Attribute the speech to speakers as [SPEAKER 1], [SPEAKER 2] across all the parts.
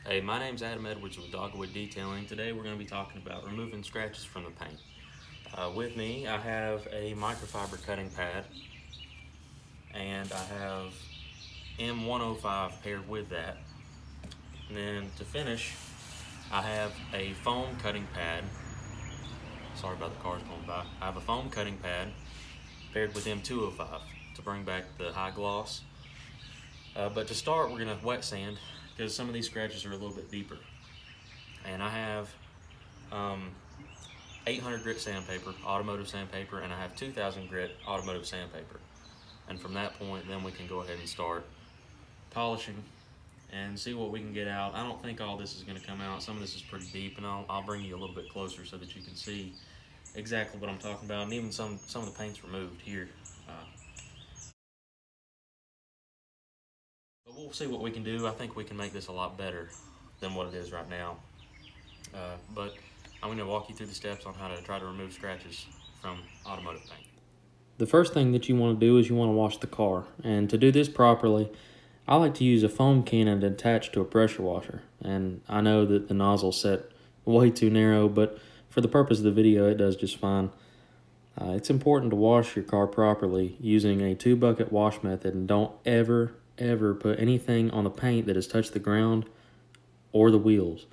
[SPEAKER 1] Hey, my name's Adam Edwards with Dogwood Detailing. Today we're going to be talking about removing scratches from the paint. With me I have a microfiber cutting pad, and I have M105 paired with that. And then to finish, I have a foam cutting pad. Sorry about the cars going by. I have a foam cutting pad paired with M205 to bring back the high gloss. But to start, we're going to wet sand because some of these scratches are a little bit deeper. And I have 800 grit sandpaper, automotive sandpaper, and I have 2000 grit automotive sandpaper. And from that point, then we can go ahead and start polishing and see what we can get out. I don't think all this is going to come out. Some of this is pretty deep, and I'll bring you a little bit closer so that you can see exactly what I'm talking about. And even some of the paint's removed here. But we'll see what we can do. I think we can make this a lot better than what it is right now. But I'm going to walk you through the steps on how to try to remove scratches from automotive paint.
[SPEAKER 2] The first thing that you want to do is you want to wash the car. And to do this properly, I like to use a foam cannon attached to a pressure washer. And I know that the nozzle's set way too narrow, but for the purpose of the video, it does just fine. It's important to wash your car properly using a 2-bucket wash method, and don't ever put anything on the paint that has touched the ground or the wheels.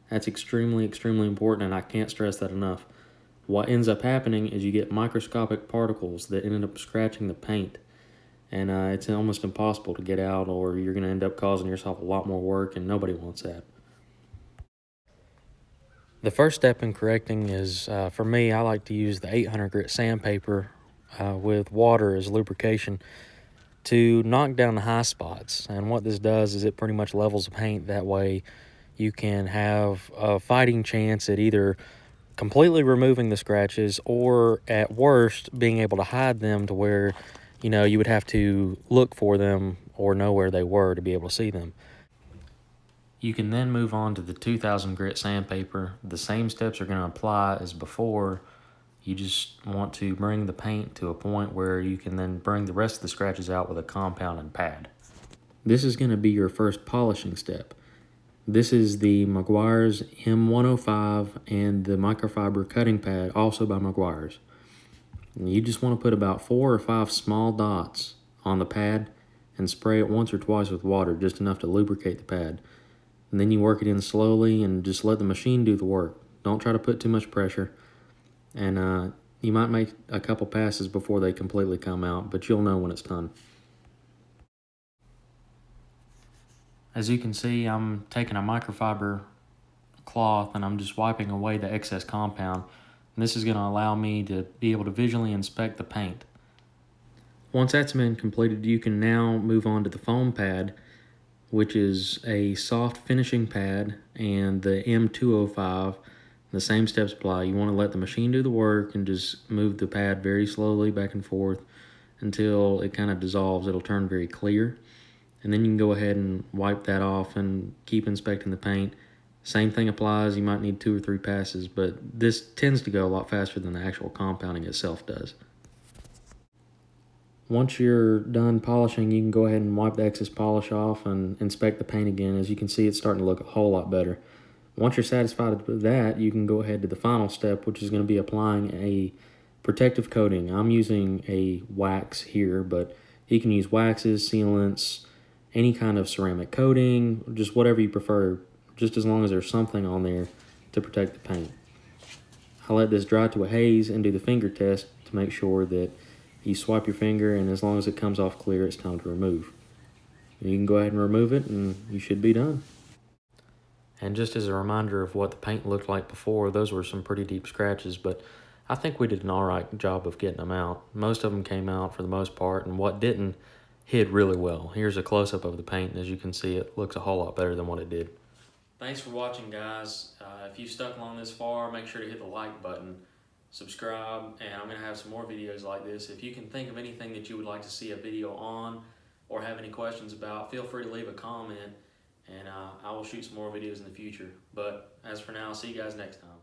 [SPEAKER 2] That's extremely important, and I can't stress that enough. What ends up happening is you get microscopic particles that end up scratching the paint, and it's almost impossible to get out, or you're going to end up causing yourself a lot more work, and nobody wants that. The first step in correcting is, for me, I like to use the 800 grit sandpaper with water as lubrication to knock down the high spots. And what this does is it pretty much levels the paint. That way you can have a fighting chance at either completely removing the scratches, or at worst being able to hide them to where you would have to look for them or know where they were to be able to see them. You can then move on to the 2000 grit sandpaper. The same steps are going to apply as before. You just want to bring the paint to a point where you can then bring the rest of the scratches out with a compounding pad. This is going to be your first polishing step. This is the Meguiar's M105 and the microfiber cutting pad, also by Meguiar's. And you just want to put about 4 or 5 small dots on the pad and spray it once or twice with water, just enough to lubricate the pad. And then you work it in slowly and just let the machine do the work. Don't try to put too much pressure. And you might make a couple passes before they completely come out, but you'll know when it's done. As you can see, I'm taking a microfiber cloth and I'm just wiping away the excess compound. And this is going to allow me to be able to visually inspect the paint. Once that's been completed, you can now move on to the foam pad, which is a soft finishing pad, and the M205. The same steps apply. You want to let the machine do the work and just move the pad very slowly back and forth until it kind of dissolves. It'll turn very clear. And then you can go ahead and wipe that off and keep inspecting the paint. Same thing applies. You might need 2 or 3 passes, but this tends to go a lot faster than the actual compounding itself does. Once you're done polishing, you can go ahead and wipe the excess polish off and inspect the paint again. As you can see, it's starting to look a whole lot better. Once you're satisfied with that, you can go ahead to the final step, which is going to be applying a protective coating. I'm using a wax here, but you can use waxes, sealants, any kind of ceramic coating, just whatever you prefer, just as long as there's something on there to protect the paint. I let this dry to a haze and do the finger test to make sure that you swipe your finger, and as long as it comes off clear, it's time to remove. You can go ahead and remove it, and you should be done. And just as a reminder of what the paint looked like before, those were some pretty deep scratches, but I think we did an alright job of getting them out. Most of them came out for the most part, and what didn't hid really well. Here's a close-up of the paint, and as you can see, it looks a whole lot better than what it did. Thanks for watching, guys. If you've stuck along this far, make sure to hit the like button, subscribe, and I'm going to have some more videos like this. If you can think of anything that you would like to see a video on or have any questions about, feel free to leave a comment, and I will shoot some more videos in the future. But as for now, I'll see you guys next time.